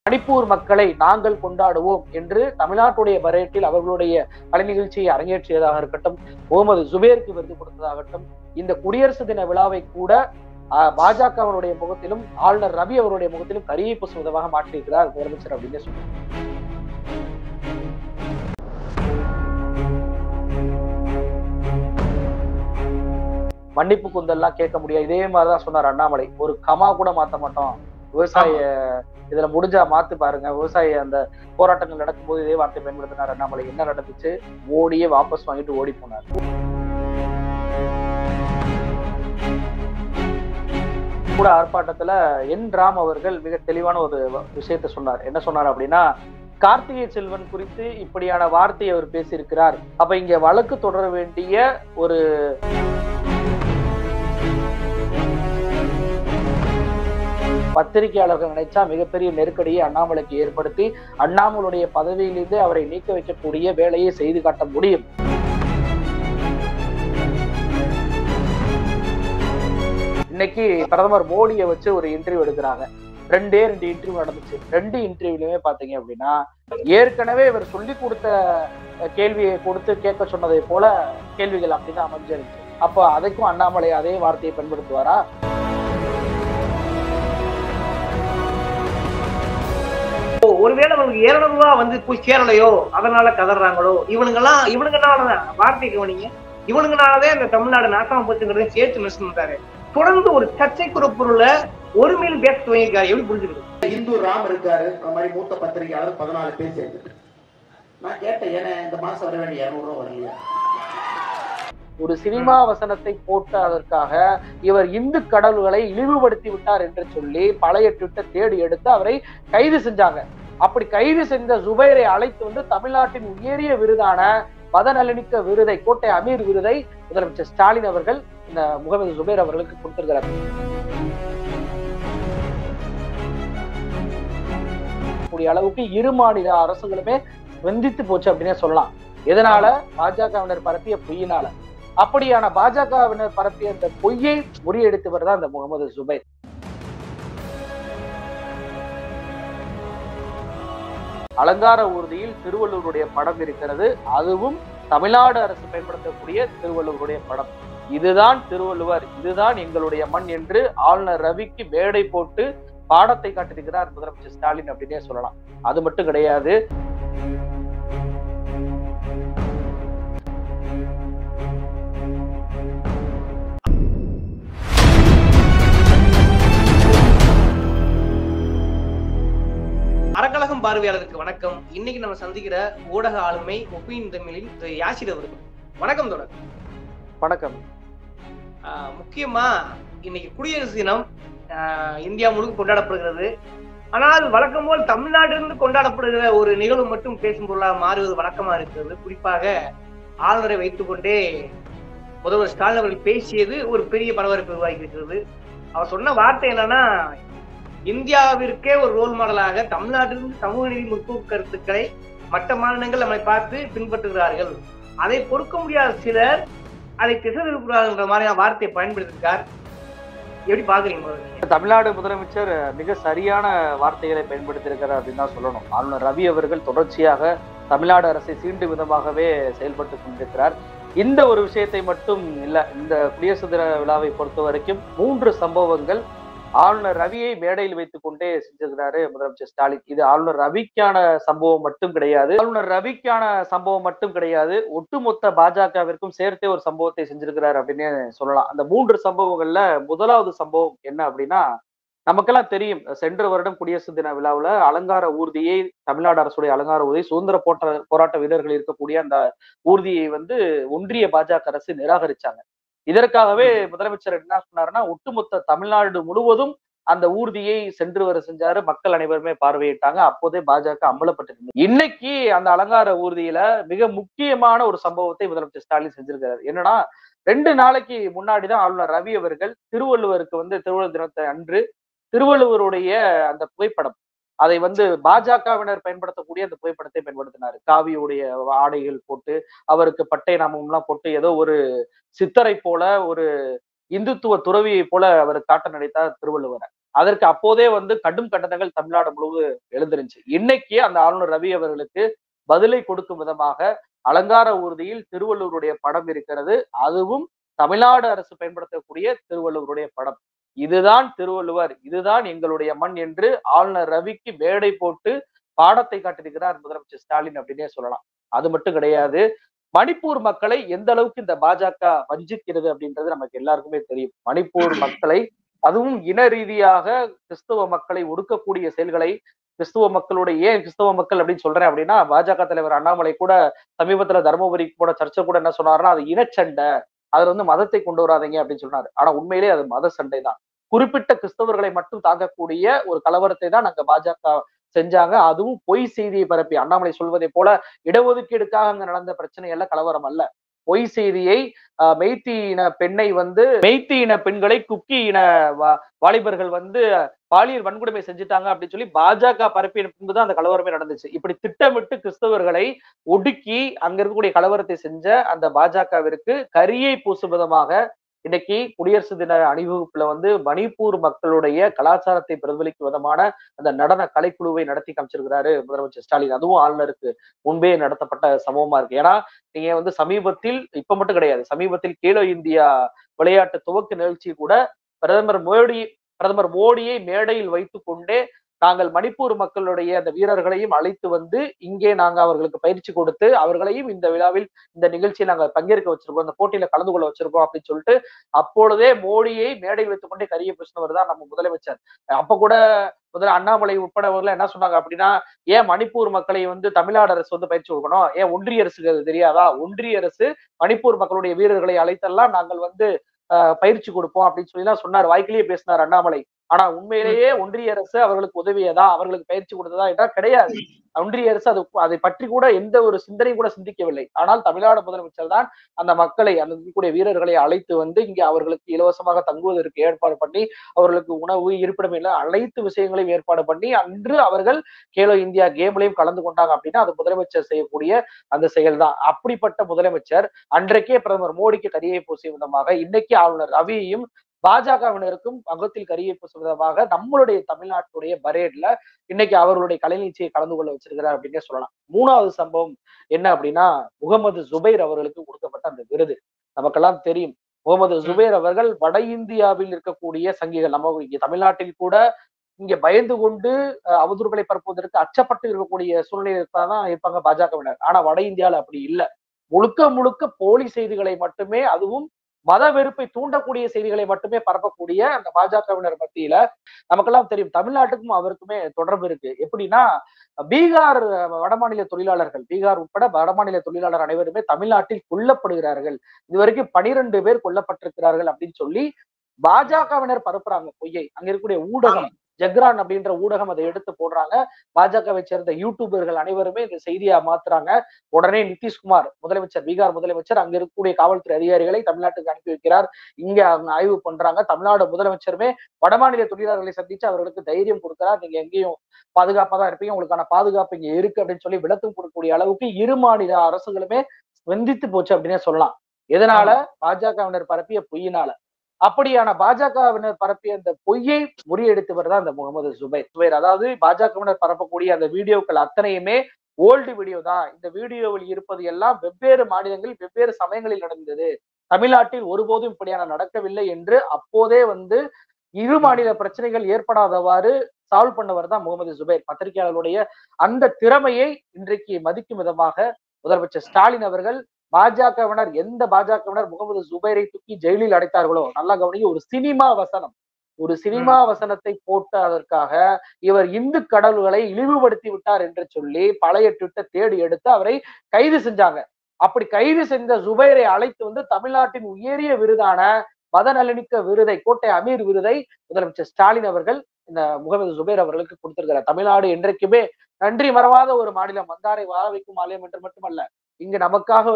மணிப்பூர் மக்களை நாங்கள் கொண்டாடுவோம் என்று தமிழ்நாட்டுடைய பரேட்டில் அவர்களுடைய கலை நிகழ்ச்சியை அரங்கேற்றியதாக இருக்கட்டும், முகமது ஜுபேருக்கு விருது கொடுத்ததாகட்டும், இந்த குடியரசு தின விழாவை கூட பாஜகவனுடைய முகத்திலும் ஆளுநர் ரவி அவருடைய முகத்திலும் கரியை பூசுவதாக மாற்றியிருக்கிறார் முதலமைச்சர் அப்படின்னு சொல்றாங்க. மன்னிப்பு குந்தெல்லாம் கேட்க முடியாது. இதே மாதிரிதான் சொன்னார் அண்ணாமலை. ஒரு கமா கூட மாத்த மாட்டோம், விவசாய இதுல முடிஞ்சா மாத்து பாருங்க. விவசாய அந்த போராட்டங்கள் நடக்கும் போது இதே வார்த்தை பயன்படுத்தினார் அண்ணாமலை. என்ன நடந்துச்சு? மோடியே வாபஸ் வாங்கிட்டு ஓடி போனார். கூட ஆர்ப்பாட்டத்துல என் ராம் அவர்கள் மிக தெளிவான ஒரு விஷயத்த சொன்னார். என்ன சொன்னார் அப்படின்னா, கார்த்திகை செல்வன் குறித்து இப்படியான வார்த்தையை அவர் பேசியிருக்கிறார். அப்ப இங்க வழக்கு தொடர வேண்டிய ஒரு பத்திரிகையாளர்கள் நினைச்சா மிகப்பெரிய நெருக்கடியை அண்ணாமலைக்கு ஏற்படுத்தி அண்ணாமலுடைய பதவியிலிருந்து அவரை நீக்க வைக்கக்கூடிய வேலையை செய்து காட்ட முடியும். இன்னைக்கு பிரதமர் மோடியை வச்சு ஒரு இன்டர்வியூ எடுக்கிறாங்க. ரெண்டு இன்டர்வியூ நடந்துச்சு. ரெண்டு இன்டர்வியூலயுமே பாத்தீங்க அப்படின்னா, ஏற்கனவே இவர் சொல்லி கொடுத்த கேள்வியை கொடுத்து கேட்க சொன்னதை போல கேள்விகள் அப்படிதான் அமைஞ்சிருச்சு. அப்ப அதுக்கும் அண்ணாமலை அதே வார்த்தையை பயன்படுத்துவாரா? ஒருவேளை அவங்களுக்கு 200 ரூபாய் வந்து போய் சேரலையோ, அதனால கதறாங்களோ, இவனுங்கனாலதான் வார்த்தை கவனிங்க, இவனுங்கனாலதான் இந்த தமிழ்நாடு நாட்டாம போச்சுங்கிறத சேர்த்து மென்ஷன் பண்றாரு. தொடர்ந்து ஒரு சர்ச்சைக்குற பொருளை ஒரு மீன் பேச துவங்கிருக்காரு. எப்படி புரிஞ்சுக்கிறது? இந்து ராம் இருக்காரு, அந்த மாதிரி மூத்த பத்திரிகையாளர் 14 பேர் சேர்ந்து. நான் கேட்டேன், ஏன்னா இந்த மாசம் வர வேண்டிய 200 ரூபாய் வரலையா? ஒரு சினிமா வசனத்தை போட்டதற்காக இவர் இந்து கடவுள்களை இழிவுபடுத்தி விட்டார் என்று சொல்லி பழைய ட்விட்டர் தேடி எடுத்து அவரை கைது செஞ்சாங்க. அப்படி கைது செஞ்ச ஜுபைரை அழைத்து வந்து தமிழ்நாட்டின் உயரிய விருதான மதநலனிக்க விருதை, கோட்டை அமீர் விருதை முதலமைச்சர் ஸ்டாலின் அவர்கள் இந்த முகமது ஜுபைர் அவர்களுக்கு கொடுத்திருக்கிறார். கூடிய அளவுக்கு இரு மாநில அரசுகளுமே வெந்தித்து போச்சு அப்படின்னே சொல்லலாம். எதனால? பாஜகவினர் பரப்பிய பொய்யினால. அப்படியான பாஜகவினர் பரப்பிய அந்த பொய்யை முறியடித்தவர் தான் இந்த முகமது ஜுபைர். அலங்கார ஊர்தியில் திருவள்ளுவருடைய படம் இருக்கிறது. அதுவும் தமிழ்நாடு அரசு பயன்படுத்தக்கூடிய திருவள்ளுவருடைய படம். இதுதான் திருவள்ளுவர், இதுதான் எங்களுடைய மண் என்று ஆளுநர் ரவிக்கு மேடை போட்டு பாடத்தை காட்டியிருக்கிறார் முதலமைச்சர் ஸ்டாலின் அப்படின்னே சொல்லலாம். அது மட்டும் கிடையாது, அறக்கழகம் பார்வையாளருக்கு வணக்கம். இன்னைக்கு நம்ம சந்திக்கிற ஊடக ஆளுமை ஒப்பீனியன் தமிழின் யாசிர் அவர்கள். வணக்கம் தொடர். வணக்கம். முக்கியமா இன்னைக்கு குடியரசு தினம் இந்தியா முழுக்க கொண்டாடப்படுகிறது. ஆனால் வழக்கம் போல் தமிழ்நாட்டிலிருந்து கொண்டாடப்படுகிற ஒரு நிகழ்வு மட்டும் பேசும் பொருளாக மாறுவது வழக்கமா இருக்கிறது. குறிப்பாக ஆளுநரை வைத்துக் கொண்டே முதல்வர் ஸ்டாலின் அவர்கள் பேசியது ஒரு பெரிய பரபரப்பு உருவாக்கி இருக்கிறது. அவர் சொன்ன வார்த்தை என்னன்னா, இந்தியாவிற்கே ஒரு ரோல் மாடலாக தமிழ்நாட்டிலிருந்து சமூக நீதி முற்போக்கு கருத்துக்களை மற்ற மாநிலங்கள் நம்மை பார்த்து பின்பற்றுகிறார்கள், அதை பொறுக்க முடியாத சிலர் அதை திசை திருப்புகிறார்கள் மாதிரியான வார்த்தையை பயன்படுத்தியிருக்கார். எப்படி பாக்குறீங்க? தமிழ்நாடு முதலமைச்சர் மிக சரியான வார்த்தைகளை பயன்படுத்தியிருக்கிறார் அப்படின்னு தான் சொல்லணும். ஆளுநர் ரவி அவர்கள் தொடர்ச்சியாக தமிழ்நாடு அரசை சீண்டும் விதமாகவே செயல்பட்டு கொண்டிருக்கிறார். இந்த ஒரு விஷயத்தை மட்டும் இல்ல, இந்த குடியரசு தின விழாவை பொறுத்த வரைக்கும் 3 சம்பவங்கள் ஆளுநர் ரவியை மேடையில் வைத்துக் கொண்டே செஞ்சிருக்கிறாரு முதலமைச்சர் ஸ்டாலின். இது ஆளுநர் ரவிக்கான சம்பவம் மட்டும் கிடையாது, ஒட்டுமொத்த பாஜகவிற்கும் சேர்த்தே ஒரு சம்பவத்தை செஞ்சிருக்கிறார் அப்படின்னு சொல்லலாம். அந்த 3 சம்பவங்கள்ல முதலாவது சம்பவம் என்ன அப்படின்னா, நமக்கெல்லாம் தெரியும், சென்ற வருடம் குடியரசு தின விழாவில் அலங்கார ஊர்தியை, தமிழ்நாடு அரசுடைய அலங்கார ஊர்தியை, சுதந்திர போராட்ட வீரர்கள் இருக்கக்கூடிய அந்த ஊர்தியை வந்து ஒன்றிய பாஜக அரசு நிராகரிச்சாங்க. இதற்காகவே முதலமைச்சர் என்ன சொன்னாருன்னா, ஒட்டுமொத்த தமிழ்நாடு முழுவதும் அந்த ஊர்தியை சென்று வர செஞ்சாரு. மக்கள் அனைவருமே பார்வையிட்டாங்க. அப்போதே பாஜக அம்பலப்பட்டிருந்தது. இன்னைக்கு அந்த அலங்கார ஊர்தியில மிக முக்கியமான ஒரு சம்பவத்தை முதலமைச்சர் ஸ்டாலின் செஞ்சிருக்காரு. என்னன்னா, 2 நாளைக்கு முன்னாடிதான் ஆளுநர் ரவி அவர்கள் திருவள்ளுவருக்கு வந்து திருவள்ளுவர் தினத்தை அன்று திருவள்ளுவருடைய அந்த புகைப்படம், அதை வந்து பாஜகவினர் பயன்படுத்தக்கூடிய அந்த புகைப்படத்தை பயன்படுத்தினார். காவியுடைய ஆடைகள் போட்டு, அவருக்கு பட்டை நாமம் எல்லாம் போட்டு, ஏதோ ஒரு சித்தரை போல, ஒரு இந்துத்துவ துறவியை போல அவர் காட்ட நினைத்தார் திருவள்ளுவரை. அதற்கு அப்போதே வந்து கடும் கண்டனங்கள் தமிழ்நாடு முழுவதும் எழுந்திருந்துச்சு. இன்னைக்கு அந்த ஆளுநர் ரவி அவர்களுக்கு பதிலை கொடுக்கும் விதமாக அலங்கார ஊர்தியில் திருவள்ளுவருடைய படம் இருக்கிறது. அதுவும் தமிழ்நாடு அரசு பயன்படுத்தக்கூடிய திருவள்ளுவருடைய படம். இதுதான் திருவள்ளுவர், இதுதான் எங்களுடைய மண் என்று ஆளுநர் ரவிக்கு மேடை போட்டு பாடத்தை காட்டியிருக்கிறார் முதலமைச்சர் ஸ்டாலின் அப்படின்னே சொல்லலாம். அது மட்டும் கிடையாது, மணிப்பூர் மக்களை எந்த அளவுக்கு இந்த பாஜக வஞ்சிக்கிறது அப்படின்றது நமக்கு எல்லாருக்குமே தெரியும். மணிப்பூர் மக்களை, அதுவும் இன ரீதியாக கிறிஸ்தவ மக்களை ஒடுக்கக்கூடிய செயல்களை, கிறிஸ்துவ மக்களுடைய, ஏன் கிறிஸ்தவ மக்கள் அப்படின்னு சொல்றேன் அப்படின்னா, பாஜக தலைவர் அண்ணாமலை கூட சமீபத்துல தர்மபுரி கூட சர்ச்சை கூட என்ன சொன்னாருன்னா, அது இனச்சண்டை, அதுல வந்து மதத்தை கொண்டு வராதீங்க அப்படின்னு சொன்னாரு. ஆனா உண்மையிலேயே அது மத சண்டை தான். குறிப்பிட்ட கிறிஸ்தவர்களை மட்டும் தாக்கக்கூடிய ஒரு கலவரத்தை தான் அங்க பாஜக செஞ்சாங்க. அதுவும் பொய் செய்தியை பரப்பி, அண்ணாமலை சொல்வதை போல இடஒதுக்கீடுக்காக அங்க நடந்த பிரச்சனை எல்லாம் கலவரம் அல்ல. பொய் செய்தியை, மெய்த்தி இன பெண்ணை வந்து, மெய்த்தி இன பெண்களை குக்கி இன வாலிபர்கள் வந்து பாலியல் வன்கொடுமை செஞ்சுட்டாங்க அப்படின்னு சொல்லி பாஜக பரப்பிய பின்புதான் அந்த கலவரமே நடந்துச்சு. இப்படி திட்டமிட்டு கிறிஸ்தவர்களை ஒடுக்கி அங்க இருக்கக்கூடிய கலவரத்தை செஞ்ச அந்த பாஜகவிற்கு கரியை பூசும் விதமாக இன்னைக்கு குடியரசு தின அணிவகுப்புல வந்து மணிப்பூர் மக்களுடைய கலாச்சாரத்தை பிரதிபலிக்கும் விதமான அந்த நடன கலைக்குழுவை நடத்தி காமிச்சிருக்கிறாரு முதலமைச்சர் ஸ்டாலின். அதுவும் ஆளுநருக்கு முன்பே நடத்தப்பட்ட சம்பவமா இருக்கு. ஏன்னா நீங்க வந்து சமீபத்தில், இப்ப மட்டும் கிடையாது, சமீபத்தில் கேலோ இந்தியா விளையாட்டு துவக்க நிகழ்ச்சி கூட பிரதமர் மோடியை மேடையில் வைத்துக் கொண்டே நாங்கள் மணிப்பூர் மக்களுடைய அந்த வீரர்களையும் அழைத்து வந்து இங்கே நாங்க அவர்களுக்கு பயிற்சி கொடுத்து அவர்களையும் இந்த விழாவில், இந்த நிகழ்ச்சியை நாங்க பங்கேற்க வச்சிருக்கோம், இந்த போட்டியில கலந்து கொள்ள வச்சிருக்கோம் அப்படின்னு சொல்லிட்டு அப்பொழுதே மோடியை மேடையில் வைத்துக் கொண்டே கரிய பூசினவர் தான் நம்ம முதலமைச்சர். அப்ப கூட முதல்ல அண்ணாமலை உட்படவர்கள் என்ன சொன்னாங்க அப்படின்னா, ஏன் மணிப்பூர் மக்களை வந்து தமிழ்நாடு அரசு வந்து பயிற்சி கொடுக்கணும், ஏன் ஒன்றிய அரசுக்கு அது தெரியாதா, ஒன்றிய அரசு மணிப்பூர் மக்களுடைய வீரர்களை அழைத்தெல்லாம் நாங்கள் வந்து பயிற்சி கொடுப்போம் அப்படின்னு சொல்லி எல்லாம் சொன்னார். வாய்க்கிலேயே பேசினார் அண்ணாமலை. ஆனா உண்மையிலேயே ஒன்றிய அரசு அவர்களுக்கு உதவியதா, அவர்களுக்கு பயிற்சி கொடுத்ததா என்றால் கிடையாது. ஒன்றிய அரசு அதை பற்றி கூட எந்த ஒரு சிந்தனையும் கூட சிந்திக்கவில்லை. ஆனால் தமிழ்நாடு முதலமைச்சர் தான் அந்த மக்களை, அந்த இருக்கக்கூடிய வீரர்களை அழைத்து வந்து இங்கே அவர்களுக்கு இலவசமாக தங்குவதற்கு ஏற்பாடு பண்ணி, அவர்களுக்கு உணவு, இருப்பிடம் எல்லாம் அனைத்து விஷயங்களையும் ஏற்பாடு பண்ணி அன்று அவர்கள் கேலோ இந்தியா கேம்லையும் கலந்து கொண்டாங்க அப்படின்னா அது முதலமைச்சர் செய்யக்கூடிய அந்த செயல் தான். அப்படிப்பட்ட முதலமைச்சர் அன்றைக்கே பிரதமர் மோடிக்கு கரியை பூசிய விதமாக இன்னைக்கு ஆளுநர் ரவியையும் பாஜகவினருக்கும் முகத்தில் கரியை பூசும் விதமாக நம்மளுடைய தமிழ்நாட்டுடைய பரேட்ல இன்னைக்கு அவர்களுடைய கலை நிகழ்ச்சியை கலந்து கொள்ள வச்சிருக்கிறார் அப்படின்னே சொல்லலாம். மூணாவது சம்பவம் என்ன அப்படின்னா, முகமது ஜுபைர் அவர்களுக்கு கொடுக்கப்பட்ட அந்த விருது. நமக்கெல்லாம் தெரியும், முகமது ஜுபைர் அவர்கள் வட இந்தியாவில் இருக்கக்கூடிய சங்கிகள், நம்ம இங்க தமிழ்நாட்டில் கூட இங்க பயந்து கொண்டு அவதூறுகளை பரப்புவதற்கு அச்சப்பட்டு இருக்கக்கூடிய சூழ்நிலை தான் இருப்பாங்க பாஜகவினர். ஆனா வட இந்தியால அப்படி இல்லை. முழுக்க முழுக்க போலி செய்திகளை மட்டுமே, அதுவும் மத வெறுப்பை தூண்டக்கூடிய செய்திகளை மட்டுமே பரப்பக்கூடிய அந்த பாஜகவினர் மத்தியில நமக்கெல்லாம் தெரியும், தமிழ்நாட்டுக்கும் அவருக்குமே தொடர்பு இருக்கு. எப்படின்னா, பீகார் வடமாநில தொழிலாளர்கள், பீகார் உட்பட வடமாநில தொழிலாளர் அனைவருமே தமிழ்நாட்டில் கொல்லப்படுகிறார்கள், இதுவரைக்கும் 12 பேர் கொல்லப்பட்டிருக்கிறார்கள் அப்படின்னு சொல்லி பாஜகவினர் பரப்புறாங்க பொய்யை. அங்க இருக்கக்கூடிய ஊடகம் ஜக்ரான் அப்படின்ற ஊடகம் அதை எடுத்து போடுறாங்க. பாஜகவை சேர்ந்த யூடியூபர்கள் அனைவருமே இந்த செய்தியா மாத்துறாங்க. உடனே நிதிஷ்குமார் முதலமைச்சர், பீகார் முதலமைச்சர் அங்க இருக்கக்கூடிய காவல்துறை அதிகாரிகளை தமிழ்நாட்டுக்கு அனுப்பி வைக்கிறார். இங்க அவங்க ஆய்வு பண்றாங்க. தமிழ்நாடு முதலமைச்சருமே வடமாநில தொழிலாளர்களை சந்திச்சு அவர்களுக்கு தைரியம் கொடுக்கிறார். நீங்க எங்கேயும் பாதுகாப்பா தான் இருப்பீங்க, உங்களுக்கான பாதுகாப்பு இங்க இருக்கு அப்படின்னு சொல்லி விளக்கம் கொடுக்கக்கூடிய அளவுக்கு இரு மாநில அரசுகளுமே வெந்தித்து போச்சு அப்படின்னே சொல்லலாம். எதனால? பாஜகவினர் பரப்பிய பொய்யினால. அப்படியான பாஜகவினர் பரப்பிய அந்த பொய்யை முறியடித்தவர் தான் இந்த முகமது ஜுபைர். அதாவது பாஜகவினர் பரப்பக்கூடிய அந்த வீடியோக்கள் அத்தனையுமே ஓல்டு வீடியோ தான். இந்த வீடியோவில் இருப்பது எல்லாம் வெவ்வேறு மாநிலங்களில் வெவ்வேறு சமயங்களில் நடந்தது, தமிழ்நாட்டில் ஒருபோதும் இப்படியான நடக்கவில்லை என்று அப்போதே வந்து இரு மாநில பிரச்சனைகள் ஏற்படாதவாறு சால்வ் பண்ணவர் தான் முகமது ஜுபைர். பத்திரிகையாளர்களுடைய அந்த திறமையை இன்றைக்கு மதிக்கும் விதமாக முதலமைச்சர் ஸ்டாலின் அவர்கள், பாஜகவினர், எந்த பாஜகவினர் முகமது ஜுபைரை தூக்கி ஜெயிலில் அடைத்தார்களோ, நல்லா கவனிங்க, ஒரு சினிமா வசனத்தை போட்டதற்காக இவர் இந்து கடவுள்களை இழிவுபடுத்தி விட்டார் என்று சொல்லி பழைய ட்விட்டர் தேடி எடுத்து அவரை கைது செஞ்சாங்க. அப்படி கைது செஞ்ச ஜுபைரை அழைத்து வந்து தமிழ்நாட்டின் உயரிய விருதான மத நலனிக்க விருதை, கோட்டை அமீர் விருதை முதலமைச்சர் ஸ்டாலின் அவர்கள் இந்த முகமது ஜுபைர் அவர்களுக்கு கொடுத்திருக்கிறார். தமிழ்நாடு என்றைக்குமே நன்றி மறவாத ஒரு மாநிலம், வந்தாரை வாழ வைக்கும் மாநிலம் என்று மட்டுமல்ல, இங்கு நமக்காக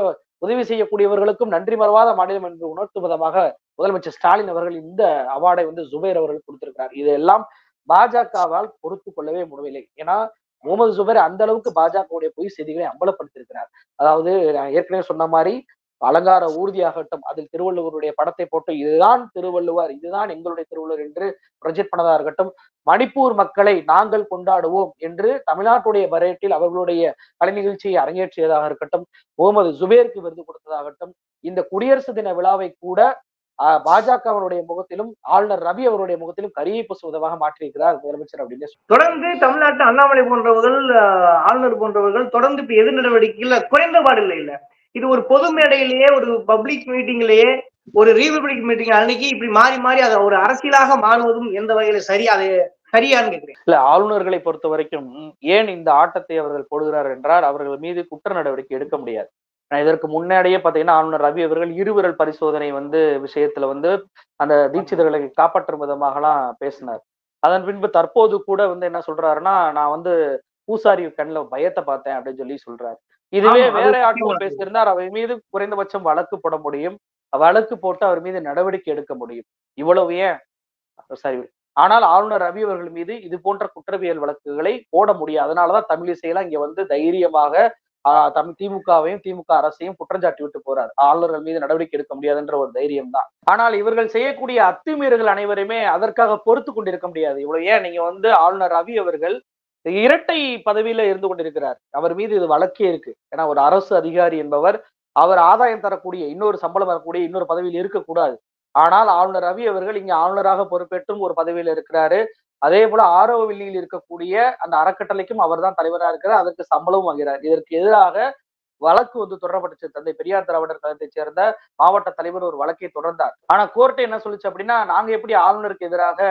உதவி செய்யக்கூடியவர்களுக்கும் நன்றி மறவாத மாநிலம் என்று உணர்த்தும் விதமாக முதலமைச்சர் ஸ்டாலின் அவர்கள் இந்த அவார்டை வந்து ஜுபைர் அவர்கள் கொடுத்திருக்கிறார். இதெல்லாம் பாஜகவால் பொறுத்து கொள்ளவே முடியவில்லை. ஏன்னா முகமது ஜுபைர் அந்த அளவுக்கு பாஜகவுடைய பொய் செய்திகளை அம்பலப்படுத்தியிருக்கிறார். அதாவது நான் ஏற்கனவே சொன்ன மாதிரி அலங்கார ஊர்தியாகட்டும், அதில் திருவள்ளுவருடைய படத்தை போட்டு இதுதான் திருவள்ளுவர், இதுதான் எங்களுடைய திருவள்ளுவர் என்று ப்ரொஜெக்ட் பண்ணதா இருக்கட்டும், மணிப்பூர் மக்களை நாங்கள் கொண்டாடுவோம் என்று தமிழ்நாட்டுடைய பரேட்டில் அவர்களுடைய கலை நிகழ்ச்சியை அரங்கேற்றியதாக இருக்கட்டும், முகமது ஜுபேருக்கு விருது கொடுத்ததாகட்டும், இந்த குடியரசு தின விழாவை கூட பாஜகவனுடைய முகத்திலும் ஆளுநர் ரவி அவருடைய முகத்திலும் கரியை பூசுவதாக மாற்றியிருக்கிறார் முதலமைச்சர் அப்படின்னு தொடர்ந்து தமிழ்நாட்டு அண்ணாமலை போன்றவர்கள், ஆளுநர் போன்றவர்கள் தொடர்ந்து இப்ப எதிர் நடவடிக்கைகள் குறைந்தபாடு இல்ல. இது ஒரு பொது மேடையிலேயே, ஒரு பப்ளிக் மீட்டிங்லயே, ஒரு ரீபப்ளிக் மீட்டிங் அன்னைக்கு இப்படி மாறி மாறி அதை ஒரு அரசியலாக மாறுவதும் எந்த வகையில சரியான்னு கேட்கிறேன். இல்ல, ஆளுநர்களை பொறுத்த வரைக்கும் ஏன் இந்த ஆட்டத்தை அவர்கள் போடுகிறார் என்றால் அவர்கள் மீது குற்ற நடவடிக்கை எடுக்க முடியாது. இதற்கு முன்னாடியே பாத்தீங்கன்னா ஆளுநர் ரவி அவர்கள் இருவிரல் பரிசோதனை விஷயத்துல அந்த தீட்சிதர்களை காப்பாற்றும் விதமாகலாம் பேசினார். அதன் பின்பு தற்போது கூட என்ன சொல்றாருன்னா, நான் பூசாரி கண்ணுல பயத்தை பார்த்தேன் அப்படின்னு சொல்லி சொல்றாரு. இதுவே வேற ஆட்கள் பேசியிருந்தார் அவர் மீது குறைந்தபட்சம் வழக்கு போட முடியும், வழக்கு போட்டு அவர் மீது நடவடிக்கை எடுக்க முடியும். இவ்வளவு ஏன் சரி. ஆனால் ஆளுநர் ரவி அவர்கள் மீது இது போன்ற குற்றவியல் வழக்குகளை போட முடியும். அதனாலதான் தமிழிசையெல்லாம் இங்க தைரியமாக திமுகவையும் திமுக அரசையும் குற்றஞ்சாட்டி விட்டு போறாரு. ஆளுநர்கள் மீது நடவடிக்கை எடுக்க முடியாதுன்ற ஒரு தைரியம் தான். ஆனால் இவர்கள் செய்யக்கூடிய அத்துமீறல்கள் அனைவருமே அதற்காக பொறுத்து கொண்டிருக்க முடியாது. இவ்வளவு ஏன் நீங்க ஆளுநர் ரவி அவர்கள் இரட்டை பதவியில இருந்து கொண்டிருக்கிறார். அவர் மீது இது வழக்கே இருக்கு. ஏன்னா ஒரு அரசு அதிகாரி என்பவர் அவர் ஆதாயம் தரக்கூடிய இன்னொரு சம்பளம் வரக்கூடிய இன்னொரு பதவியில் இருக்கக்கூடாது. ஆனால் ஆளுநர் ரவி அவர்கள் இங்க ஆளுநராக பொறுப்பேற்றும் ஒரு பதவியில இருக்கிறாரு. அதே போல ஆரோவில்லியில் இருக்கக்கூடிய அந்த அறக்கட்டளைக்கும் அவர் தான் தலைவராக இருக்கிறார். அதற்கு சம்பளமும் வாங்கிறார். இதற்கு எதிராக வழக்கு தொடரப்பட்டுச்சு. தந்தை பெரியார் திராவிடர் கழகத்தை சேர்ந்த மாவட்ட தலைவர் ஒரு வழக்கை தொடர்ந்தார். ஆனா கோர்ட்டு என்ன சொல்லுச்சு அப்படின்னா, நாங்க எப்படி ஆளுநருக்கு எதிராக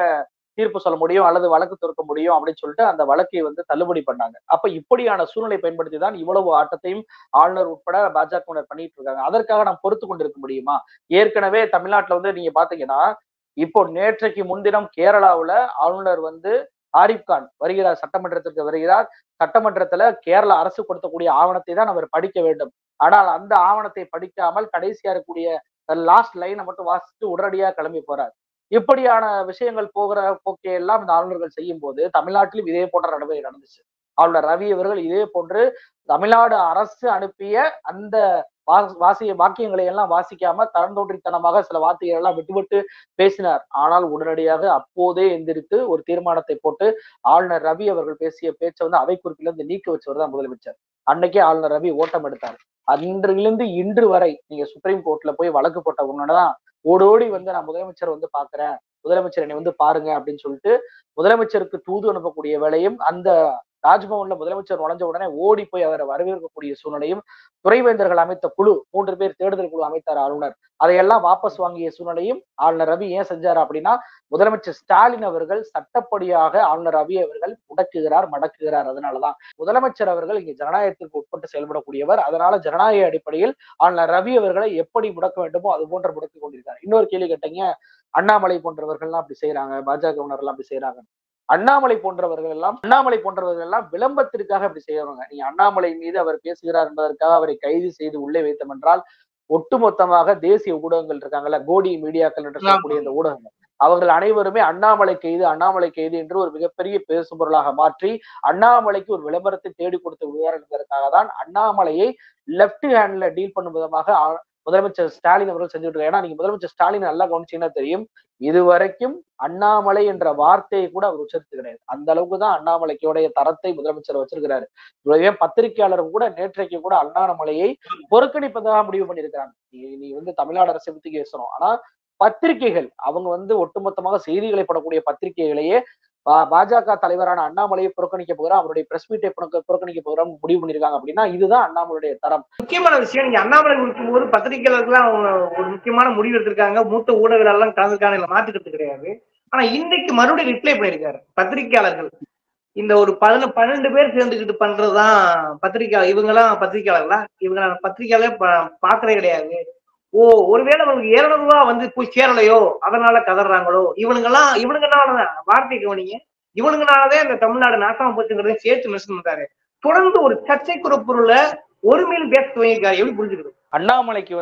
தீர்ப்பு சொல்ல முடியும் அல்லது வழக்கு தொடுக்க முடியும் அப்படின்னு சொல்லிட்டு அந்த வழக்கை தள்ளுபடி பண்ணாங்க. அப்ப இப்படியான சூழ்நிலை பயன்படுத்தி தான் இவ்வளவு ஆட்டத்தையும் ஆளுநர் உட்பட பாஜகவினர் பண்ணிட்டு இருக்காங்க. அதற்காக நாம் பொறுத்து கொண்டிருக்க முடியுமா? ஏற்கனவே தமிழ்நாட்டுல நீங்க பாத்தீங்கன்னா, இப்போ நேற்றைக்கு முன்தினம் கேரளாவுல ஆளுநர் ஆரிப் கான் வருகிறார், சட்டமன்றத்திற்கு வருகிறார். சட்டமன்றத்துல கேரள அரசு கொடுத்தக்கூடிய ஆவணத்தை தான் அவர் படிக்க வேண்டும். ஆனால் அந்த ஆவணத்தை படிக்காமல் கடைசியா இருக்கக்கூடிய லாஸ்ட் லைனை மட்டும் வாசிச்சுட்டு உடனடியாக கிளம்பி போறார். இப்படியான விஷயங்கள் போகிற போக்கையெல்லாம் இந்த ஆளுநர்கள் செய்யும் போது தமிழ்நாட்டிலும் இதே போன்ற நடைமுறை நடந்துச்சு. ஆளுநர் ரவி அவர்கள் இதே போன்று தமிழ்நாடு அரசு அனுப்பிய அந்த வாக்கியங்களை எல்லாம் வாசிக்காம தரந்தோன்றித்தனமாக சில வார்த்தைகள் எல்லாம் விட்டுவிட்டு பேசினார். ஆனால் உடனடியாக அப்போதே எந்திரித்து ஒரு தீர்மானத்தை போட்டு ஆளுநர் ரவி அவர்கள் பேசிய பேச்சை அவை குறிப்பிலிருந்து நீக்க வச்சவர் தான் முதலமைச்சர். அன்னைக்கே ஆளுநர் ரவி ஓட்டம் எடுத்தார். அன்றிலிருந்து இன்று வரை நீங்க சுப்ரீம் கோர்ட்ல போய் வழக்கு போட்ட உடனேதான் ஓடோடி நான் முதலமைச்சர் பாக்குறேன், முதலமைச்சர் என்னை பாருங்க அப்படின்னு சொல்லிட்டு முதலமைச்சருக்கு தூது அனுப்பக்கூடிய வேலையும், அந்த ராஜ்பவன்ல முதலமைச்சர் நுழைஞ்ச உடனே ஓடி போய் அவரை வரவேற்கக்கூடிய சூழ்நிலையும், துணைவேந்தர்கள் அமைத்த குழு 3 பேர் தேடுதல் குழு அமைத்தார் ஆளுநர், அதையெல்லாம் வாபஸ் வாங்கிய சூழ்நிலையும் ஆளுநர் ரவி ஏன் செஞ்சாரு அப்படின்னா, முதலமைச்சர் ஸ்டாலின் அவர்கள் சட்டப்படியாக ஆளுநர் ரவி அவர்கள் மடக்குகிறார். அதனாலதான் முதலமைச்சர் அவர்கள் இங்க ஜனநாயகத்திற்கு உட்பட்டு செயல்படக்கூடியவர். அதனால ஜனநாயக அடிப்படையில் ஆளுநர் ரவி அவர்களை எப்படி முடக்க வேண்டுமோ அது போன்ற முடக்கி கொண்டிருக்கார். இன்னொரு கேள்வி கேட்டீங்க, அண்ணாமலை போன்றவர்கள்லாம் அப்படி செய்யறாங்க, பாஜகவினர்கள் அப்படி செய்யறாங்க. அண்ணாமலை போன்றவர்கள் எல்லாம் விளம்பரத்திற்காக அப்படி செய்யறவங்க. நீங்க அண்ணாமலை மீது அவர் பேசுகிறார் என்பதற்காக அவரை கைது செய்து உள்ளே வைத்தோம் என்றால், ஒட்டுமொத்தமாக தேசிய ஊடகங்கள் இருக்காங்கல்ல, கோடி மீடியாக்கள் என்று சொல்லக்கூடிய இந்த ஊடகங்கள், அவர்கள் அனைவருமே அண்ணாமலை கைது என்று ஒரு மிகப்பெரிய பேசும் பொருளாக மாற்றி அண்ணாமலைக்கு ஒரு விளம்பரத்தை தேடி கொடுத்து விடுவார் என்பதற்காக தான் அண்ணாமலையை லெப்ட் ஹேண்ட்ல டீல் பண்ணும் விதமாக முதலமைச்சர் ஸ்டாலின் அவர்கள் செஞ்சுட்டு இருக்காங்க. ஏன்னா நீங்க முதலமைச்சர் ஸ்டாலின் நல்லா கவனிச்சீங்கன்னா தெரியும், இதுவரைக்கும் அண்ணாமலை என்ற வார்த்தையை கூட அவர் உச்சரித்து கிடையாது. அந்த அளவுக்கு தான் அண்ணாமலைக்குடைய தரத்தை முதலமைச்சர் வச்சிருக்கிறாரு. பத்திரிகையாளர்கள் கூட நேற்றைக்கு கூட அண்ணாமலையை புறக்கணிப்பதாக முடிவு பண்ணியிருக்கிறாங்க. நீ தமிழ்நாடு அரசை பத்தி பேசணும், ஆனா பத்திரிகைகள் அவங்க ஒட்டுமொத்தமாக செய்திகளை படக்கூடிய பத்திரிகைகளையே பாஜக தலைவரான அண்ணாமலையை புறக்கணிக்க போகிறோம், அவருடைய பிரஸ் மீட்டை புறக்கணிக்க போகிறோம் முடிவு பண்ணிருக்காங்க. அப்படின்னா இதுதான் அண்ணாமலையுடைய தரம். முக்கியமான விஷயம், நீங்க அண்ணாமலை இருக்கும்போது பத்திரிகையாளர்கள் ஒரு முக்கியமான முடிவு எடுத்திருக்காங்க, மூத்த ஊடகங்கள் எல்லாம் கலந்துக்கான மாற்றுக்கிறது கிடையாது. ஆனா இன்னைக்கு மறுபடியும் ரிப்ளை பண்ணிருக்காரு. பத்திரிகையாளர்கள் இந்த ஒரு 12 பேர் சேர்ந்துக்கிட்டு பண்றதுதான் இவங்கெல்லாம் பத்திரிகையாளர்களா? இவங்க பத்திரிகையாளர் பாக்குறே கிடையாது. ஒருவேளை அவங்களுக்கு 200 ரூபாய் போய் சேரலையோ அதனால கதறாங்களோ, இவனுங்கனால வார்த்தை கவனிங்க, இவனுங்கனாலதான் இந்த தமிழ்நாடு நாசமா போச்சுங்கிறதையும் சேர்த்து மென்ஷன் பண்றாரு. தொடர்ந்து ஒரு சர்ச்சைக்குற பொருளை ஒருமையில் பேச துவங்கிருக்காரு. எப்படி புரிஞ்சுக்கிறது? அண்ணாமலைக்கு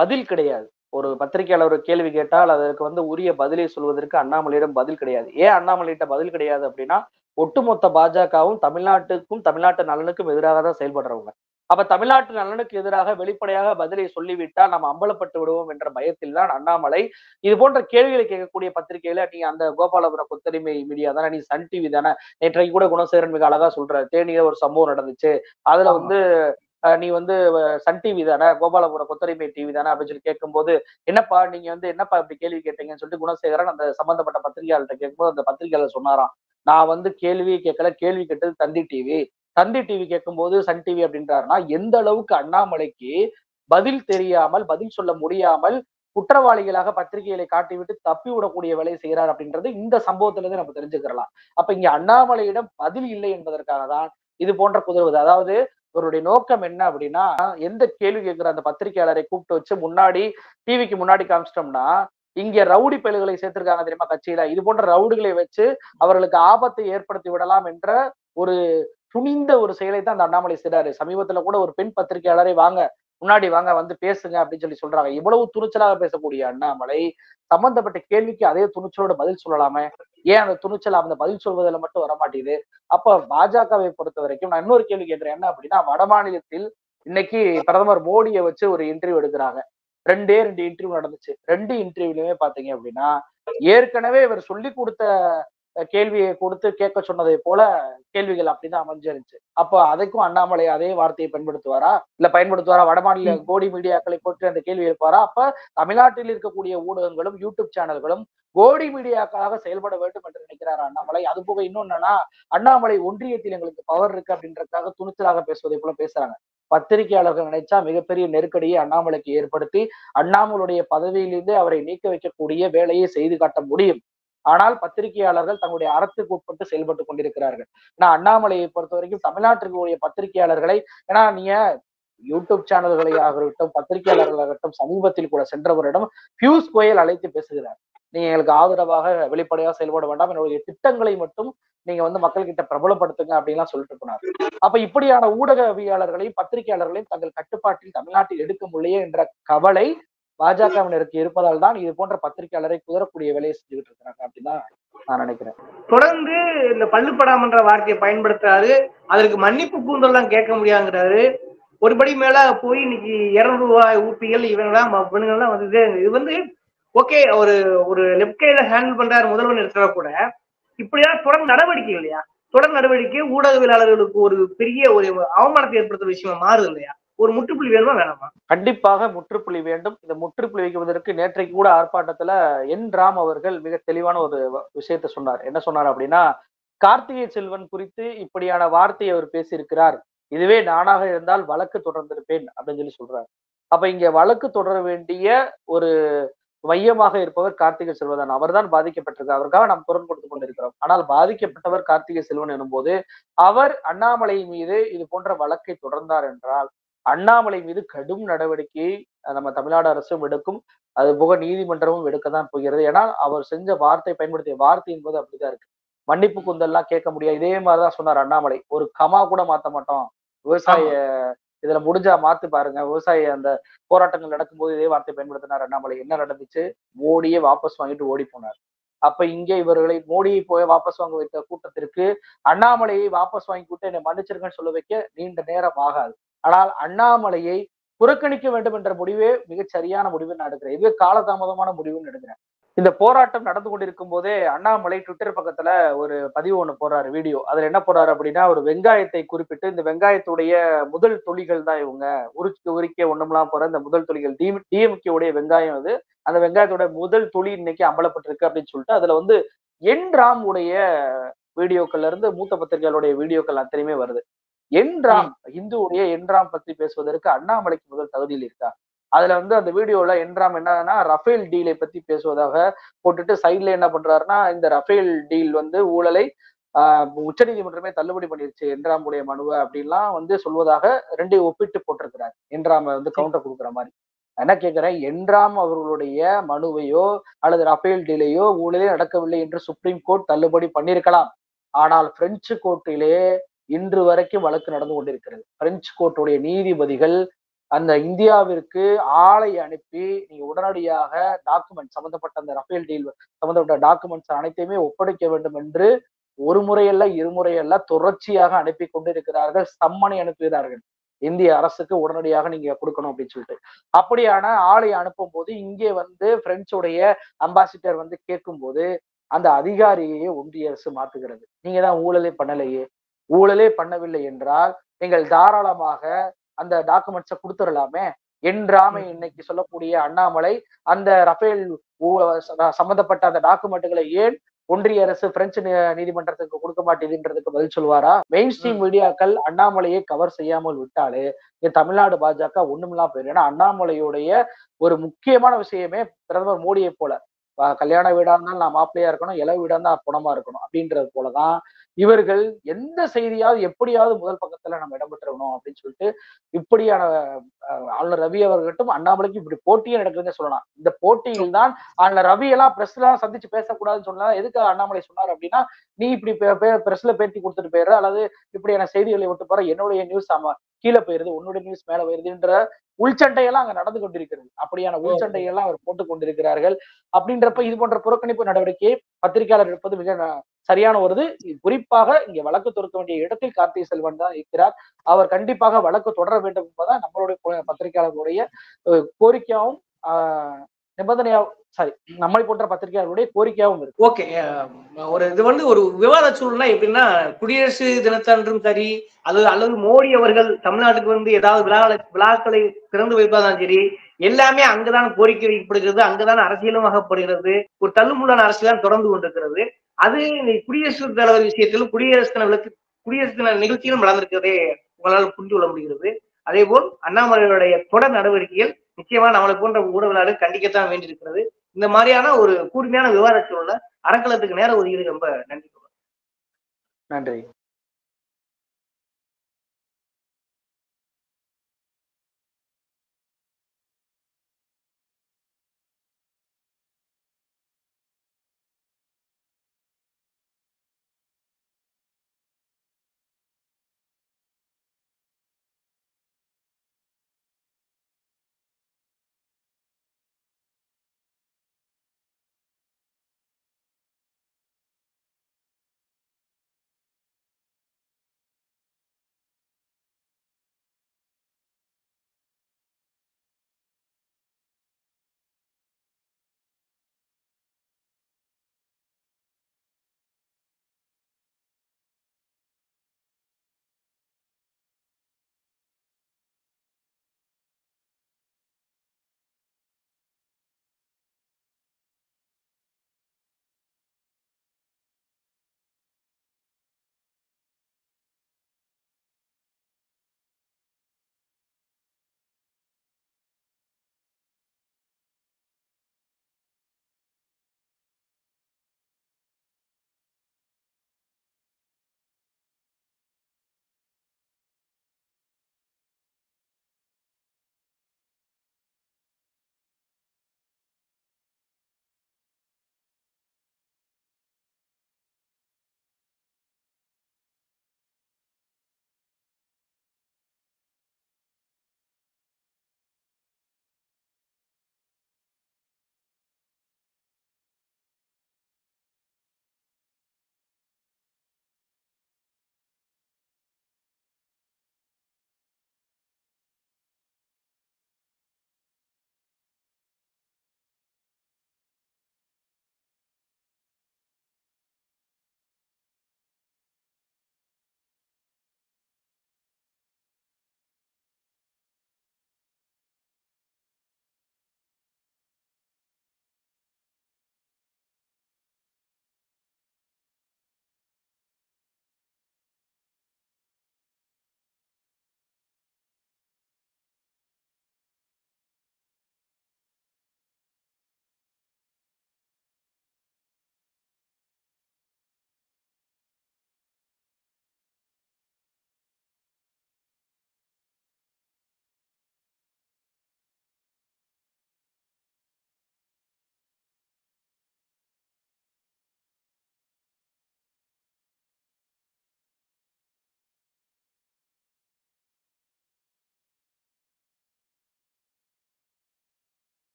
பதில் கிடையாது. ஒரு பத்திரிகையாளர் ஒரு கேள்வி கேட்டால் அதற்கு உரிய பதிலை சொல்வதற்கு அண்ணாமலையிடம் பதில் கிடையாது. ஏன் அண்ணாமலையிட்ட பதில் கிடையாது அப்படின்னா, ஒட்டுமொத்த பாஜகவும் தமிழ்நாட்டுக்கும் தமிழ்நாட்டு நலனுக்கும் எதிராக தான் செயல்படுறவங்க. அப்ப தமிழ்நாட்டு நலனுக்கு எதிராக வெளிப்படையாக பதிலை சொல்லிவிட்டால் நம்ம அம்பலப்பட்டு விடுவோம் என்ற பயத்தில் தான் அண்ணாமலை இது போன்ற கேள்விகளை கேட்கக்கூடிய பத்திரிகையில நீ அந்த கோபாலபுரம் கொத்தடிமை மீடியா தானே, நீ சன் டிவி தானே, நேற்றைக்கு கூட குணசேகரன் மிக அழகா சொல்ற தேனியில ஒரு சம்பவம் நடந்துச்சு, அதுல வந்து நீ வந்து சன் டிவி தானே, கோபாலபுரம் கொத்தடிமை டிவி தானே அப்படின்னு சொல்லி கேட்கும்போது, என்னப்பா நீங்க வந்து என்னப்பா இப்படி கேள்வி கேட்டீங்கன்னு சொல்லிட்டு குணசேகரன் அந்த சம்பந்தப்பட்ட பத்திரிகையாளர்கிட்ட கேட்கும்போது அந்த பத்திரிகையாளர் சொன்னாராம், நான் வந்து கேள்வியே கேட்கல, கேள்வி கேட்டது தந்தி டிவி, தந்தி டிவி கேட்கும்போது சன் டிவி அப்படின்றாருன்னா எந்த அளவுக்கு அண்ணாமலைக்கு பதில் தெரியாமல் பதில் சொல்ல முடியாமல் குற்றவாளிகளாக பத்திரிகைகளை காட்டிவிட்டு தப்பி விடக்கூடிய வேலையை செய்கிறார் அப்படின்றது இந்த சம்பவத்துல இருந்து நம்ம தெரிஞ்சுக்கலாம். அப்ப இங்க அண்ணாமலையிடம் பதில் இல்லை என்பதற்காக தான் இது போன்ற குதறுவது. அதாவது இவருடைய நோக்கம் என்ன அப்படின்னா, எந்த கேள்வி கேட்கிற அந்த பத்திரிகையாளரை கூப்பிட்டு வச்சு முன்னாடி டிவிக்கு முன்னாடி காமிச்சிட்டோம்னா, இங்க ரவுடி பயல்களை சேர்த்திருக்காங்க தெரியுமா கட்சியில, இது போன்ற ரவுடிகளை வச்சு அவர்களுக்கு ஆபத்தை ஏற்படுத்தி விடலாம் என்ற ஒரு துணிந்த ஒரு செயலை தான் அந்த அண்ணாமலை செய்றாரு. சமீபத்துல கூட ஒரு பெண் பத்திரிகையாளரை வாங்க முன்னாடி வாங்க வந்து பேசுங்க அப்படின்னு சொல்லி சொல்றாங்க. இவ்வளவு துணிச்சலாக பேசக்கூடிய அண்ணாமலை சம்பந்தப்பட்ட கேள்விக்கு அதே துணிச்சலோட பதில் சொல்லலாமே, ஏன் அந்த துணிச்சல் அந்த பதில் சொல்வதில் மட்டும் வரமாட்டேங்குது? அப்ப பாஜகவை பொறுத்த வரைக்கும் நான் இன்னொரு கேள்வி கேட்கிறேன், என்ன அப்படின்னா வட மாநிலத்தில் இன்னைக்கு பிரதமர் மோடியை வச்சு ஒரு இன்டர்வியூ எடுக்கிறாங்க. ரெண்டு இன்டர்வியூ நடந்துச்சு. 2 இன்டர்வியூலயுமே பாத்தீங்க அப்படின்னா ஏற்கனவே இவர் சொல்லி கொடுத்த கேள்வியை கொடுத்து கேட்க சொன்னதை போல கேள்விகள் அப்படிதான் அமைஞ்சிருந்துச்சு. அப்ப அதுக்கும் அண்ணாமலை அதே வார்த்தையை பயன்படுத்துவாரா, இல்ல பயன்படுத்துவாரா? வடமாநில கோடி மீடியாக்களை போட்டு அந்த கேள்வி எழுப்பாரா? அப்ப தமிழ்நாட்டில் இருக்கக்கூடிய ஊடகங்களும் யூடியூப் சேனல்களும் கோடி மீடியாக்களாக செயல்பட வேண்டும் என்று நினைக்கிறார் அண்ணாமலை. அது போக இன்னொன்னா, அண்ணாமலை ஒன்றியத்தில் எங்களுக்கு பவர் இருக்கு அப்படின்றதுக்காக துணிச்சலாக பேசுவதை போல பேசுறாங்க. பத்திரிகையாளர்கள் நினைச்சா மிகப்பெரிய நெருக்கடியை அண்ணாமலைக்கு ஏற்படுத்தி அண்ணாமலுடைய பதவியிலிருந்து அவரை நீக்க வைக்கக்கூடிய வேலையை செய்து காட்ட முடியும். ஆனால் பத்திரிகையாளர்கள் தங்களுடைய அறத்துக்கு உட்பட்டு செயல்பட்டு கொண்டிருக்கிறார்கள். ஏன்னா அண்ணாமலையை பொறுத்த வரைக்கும் தமிழ்நாட்டிற்கு உரிய பத்திரிகையாளர்களை, ஏன்னா நீங்க யூடியூப் சேனல்களை ஆகட்டும் பத்திரிகையாளர்களாகட்டும் சமீபத்தில் கூட சென்றவரிடம் பியூஷ் கோயல் அழைத்து பேசுகிறார். நீங்க எங்களுக்கு ஆதரவாக வெளிப்படையாக செயல்பட வேண்டாம், என்னுடைய திட்டங்களை மட்டும் நீங்க வந்து மக்கள் கிட்ட பிரபலப்படுத்துங்க அப்படின்லாம் சொல்லிட்டு போனார். அப்ப இப்படியான ஊடகவியாளர்களையும் பத்திரிகையாளர்களையும் தங்கள் கட்டுப்பாட்டில் தமிழ்நாட்டில் எடுக்க முடியலையே என்ற கவலை பாஜகவினருக்கு இருப்பதால் தான் இது போன்ற பத்திரிகையாளரை குதறக்கூடிய வேலையை செஞ்சுக்கிட்டு இருக்கிறாங்க அப்படின்னு நான் நினைக்கிறேன். தொடர்ந்து இந்த பள்ளுப்படாமன்ற வார்த்தையை பயன்படுத்துறாரு, அதற்கு மன்னிப்பு கூந்தல்லாம் கேட்க முடியாங்கிறாரு. ஒருபடி மேல போய் இன்னைக்கு 200 ரூபாய் ஊப்பிகள் இவங்கெல்லாம் வந்தது. இது வந்து ஓகே, ஒரு ஒரு லெப்ட் கையில ஹேண்டில் பண்றாரு முதல்வர் இருக்கிற கூட இப்படியா தொடர் நடவடிக்கை இல்லையா? தொடர் நடவடிக்கை ஊடகவியலாளர்களுக்கு ஒரு பெரிய ஒரு அவமானத்தை ஏற்படுத்துற விஷயமா மாறுது இல்லையா? ஒரு முற்றுப்புள்ளி வேணுமா வேணாமா? கண்டிப்பாக முற்றுப்புள்ளி வேண்டும். இந்த முற்றுப்புள்ளி வைக்குவதற்கு நேற்றைக்கு கூட ஆர்ப்பாட்டத்துல என் ராம் அவர்கள் மிக தெளிவான ஒரு விஷயத்த சொன்னார். என்ன சொன்னார் அப்படின்னா, கார்த்திகை செல்வன் குறித்து இப்படியான வார்த்தையை அவர் பேசியிருக்கிறார், இதுவே நானாக இருந்தால் வழக்கு தொடர்ந்திருப்பேன் அப்படின்னு சொல்லி சொல்றாரு. அப்ப இங்க வழக்கு தொடர வேண்டிய ஒரு மையமாக இருப்பவர் கார்த்திகை செல்வன். அவர்தான் பாதிக்கப்பட்டிருக்கார், அவருக்காக நாம் குரல் கொடுத்துக் கொண்டிருக்கிறோம். ஆனால் பாதிக்கப்பட்டவர் கார்த்திகை செல்வன் எனும்போது அவர் அண்ணாமலை மீது இது போன்ற வழக்கை தொடர்ந்தார் என்றால் அண்ணாமலை மீது கடும் நடவடிக்கையை நம்ம தமிழ்நாடு அரசும் எடுக்கும், அது போக நீதிமன்றமும் எடுக்கத்தான் போகிறது. ஏன்னா அவர் செஞ்ச வார்த்தை பயன்படுத்திய வார்த்தை என்பது அப்படிதான் இருக்கு. மன்னிப்பு குந்தல்லாம் கேட்க முடியாது. இதே மாதிரிதான் சொன்னார் அண்ணாமலை, ஒரு கமா கூட மாத்த மாட்டோம், விவசாய இதுல முடிஞ்சா மாத்து பாருங்க. விவசாய அந்த போராட்டங்கள் நடக்கும்போது இதே வார்த்தை பயன்படுத்தினார் அண்ணாமலை. என்ன நடந்துச்சு? மோடியே வாபஸ் வாங்கிட்டு ஓடி போனார். அப்ப இங்கே இவர்களை மோடியை போய் வாபஸ் வாங்க வைத்த கூட்டத்திற்கு அண்ணாமலையை வாபஸ் வாங்கி கூட்டு என்னை மன்னிச்சிருக்கேன்னு சொல்ல வைக்க நீண்ட நேரம் ஆகாது. ஆனால் அண்ணாமலையை புறக்கணிக்க வேண்டும் என்ற முடிவே மிகச் சரியான முடிவு நான் எடுக்கிறேன். இதுவே காலதாமதமான முடிவுன்னு எடுக்கிறேன். இந்த போராட்டம் நடந்து கொண்டிருக்கும் போதே அண்ணாமலை ட்விட்டர் பக்கத்துல ஒரு பதிவு ஒண்ணு போடுறாரு, வீடியோ. அதுல என்ன போடுறாரு அப்படின்னா, ஒரு வெங்காயத்தை குறிப்பிட்டு இந்த வெங்காயத்துடைய முதல் துளிகள் தான் இவங்க உரிக்க ஒண்ணுமெல்லாம் போற இந்த முதல் துளிகள் டிஎம்கே உடைய வெங்காயம் அது, அந்த வெங்காயத்தோட முதல் துளி இன்னைக்கு அம்பலப்பட்டிருக்கு அப்படின்னு சொல்லிட்டு அதுல வந்து என் ராம் உடைய வீடியோக்கள்ல இருந்து மூத்த பத்திரிகைகளுடைய வீடியோக்கள் அத்தனையுமே வருது. என்ராம் இந்துவுடைய என்ராம் பத்தி பேசுவதற்கு அண்ணாமலைக்கு முதல் தகுதியில் இருக்கா? அதுல வந்து அந்த வீடியோல என்ராம் என்னன்னா ரஃபேல் டீலை பத்தி பேசுவதாக போட்டுட்டு சைட்ல என்ன பண்றாருன்னா, இந்த ரஃபேல் டீல் வந்து ஊழலை உச்ச நீதிமன்றமே தள்ளுபடி பண்ணிருச்சு என்ராமுடைய மனுவை அப்படின்லாம் வந்து சொல்வதாக ரெண்டையும் ஒப்பிட்டு போட்டிருக்கிறார். என்ராம வந்து கவுண்டர் கொடுக்குற மாதிரி. என்ன கேட்கிறேன், என்ராம் அவர்களுடைய மனுவையோ அல்லது ரஃபேல் டீலையோ ஊழலே நடக்கவில்லை என்று சுப்ரீம் கோர்ட் தள்ளுபடி பண்ணியிருக்கலாம். ஆனால் பிரெஞ்சு கோர்ட்டிலே இன்று வரைக்கும் வழக்கு நடந்து கொண்டிருக்கிறது. பிரெஞ்சு கோர்ட்டுடைய நீதிபதிகள் அந்த இந்தியாவிற்கு ஆளை அனுப்பி நீங்க உடனடியாக டாக்குமெண்ட் சம்பந்தப்பட்ட அந்த ரஃபேல் டீல் சம்பந்தப்பட்ட டாக்குமெண்ட்ஸ் அனைத்தையுமே ஒப்படைக்க வேண்டும் என்று ஒரு முறையல்ல இருமுறையல்ல தொடர்ச்சியாக அனுப்பி கொண்டிருக்கிறார்கள். சம்மனை அனுப்புகிறார்கள். இந்திய அரசுக்கு உடனடியாக நீங்க கொடுக்கணும் அப்படின்னு சொல்லிட்டு. அப்படியான ஆளை அனுப்பும் போது இங்கே வந்து பிரெஞ்சுடைய அம்பாசிடர் வந்து கேட்கும்போது அந்த அதிகாரியையே ஒன்றிய அரசு மாத்துகிறது. நீங்க தான் ஊழலே பண்ணலையே, ஊழலே பண்ணவில்லை என்றால் நீங்கள் தாராளமாக அந்த டாக்குமெண்ட்ஸை கொடுத்துடலாமே என்றாம இன்னைக்கு சொல்லக்கூடிய அண்ணாமலை அந்த ரஃபேல் சம்பந்தப்பட்ட அந்த டாக்குமெண்ட்டுகளை ஏன் ஒன்றிய அரசு பிரெஞ்சு நீதிமன்றத்துக்கு கொடுக்க மாட்டேதுன்றதுக்கு பதில் சொல்வாரா? மெயின் ஸ்ட்ரீம் மீடியாக்கள் அண்ணாமலையை கவர் செய்யாமல் விட்டாலே தமிழ்நாடு பாஜக ஒண்ணுமில்லாம் போயிடும். ஏன்னா அண்ணாமலையுடைய ஒரு முக்கியமான விஷயமே பிரதமர் மோடியை போல கல்யாண வீடா இருந்தாலும் நான் மாப்பிள்ளையா இருக்கணும், இளவு வீடா இருந்தா புணமா இருக்கணும் அப்படின்றது போலதான் இவர்கள் எந்த செய்தியாவது எப்படியாவது முதல் பக்கத்துல நம்ம இடம்பெற்றணும் அப்படின்னு சொல்லிட்டு இப்படியான ஆளுநர் ரவி அவர்கிட்டும் அண்ணாமலைக்கும் இப்படி போட்டியே நடக்குதுன்னு சொல்லலாம். இந்த போட்டியில் தான் ஆளுநர் ரவி எல்லாம் பிரஸ் எல்லாம் சந்திச்சு பேசக்கூடாதுன்னு சொன்னா எதுக்கு அண்ணாமலை சொன்னார் அப்படின்னா, நீ இப்படி பிரஸ்ல பேட்டி கொடுத்துட்டு போயிடுற அல்லது இப்படியான செய்திகளை விட்டு போற, என்னுடைய நியூஸ் கீழே போயிருது, உன்னுடைய நியூஸ் மேல போயிருதுன்ற உள்சண்டையெல்லாம் அங்க நடந்து கொண்டிருக்கிறது. அப்படியான உள்சண்டையெல்லாம் அவர் போட்டுக் கொண்டிருக்கிறார்கள். அப்படின்றப்ப இது போன்ற புறக்கணிப்பு நடவடிக்கையை பத்திரிகையாளர் எடுப்பது மிக சரியான ஒரு குறிப்பாக இங்க வழக்கு தொடுக்க வேண்டிய இடத்தில் கார்த்திகை செல்வன் தான் இருக்கிறார். அவர் கண்டிப்பாக வழக்கு தொடர வேண்டும் என்பதுதான் நம்மளுடைய பத்திரிகையாளர்களுடைய கோரிக்கையாகவும் நிபந்தனையாகவும் நம்மை போன்ற பத்திரிகையாளர்களுடைய கோரிக்கையாகவும் இருக்கு. ஓகே, ஒரு இது வந்து ஒரு விவாத சூழ்நிலை எப்படின்னா, குடியரசு தினத்தன்றும் சரி அல்லது மோடி அவர்கள் தமிழ்நாட்டுக்கு வந்து ஏதாவது விழாக்களை திறந்து வைப்பதாலும் சரி, எல்லாமே அங்கதான் கோரிக்கை வைக்கப்படுகிறது, அங்கதான் அரசியலுமாகப்படுகிறது. ஒரு தள்ளுமுள்ளான அரசியல் தான் தொடர்ந்து கொண்டிருக்கிறது. அது குடியரசு தலைவர் விஷயத்திலும் குடியரசு தின நிகழ்ச்சியிலும் நடந்திருக்கிறதே உங்களால் புரிந்து கொள்ள முடிகிறது. அதே போல் அண்ணாமலையுடைய தொடர் நடவடிக்கைகள் நிச்சயமா நம்மளை போன்ற ஊடகங்களால் கண்டிக்கத்தான் வேண்டியிருக்கிறது. இந்த மாதிரியான ஒரு கூர்மையான விவாத சூழல அறக்கலத்துக்கு நேரம் ஒதுக்கீடு ரொம்ப நன்றி. நன்றி.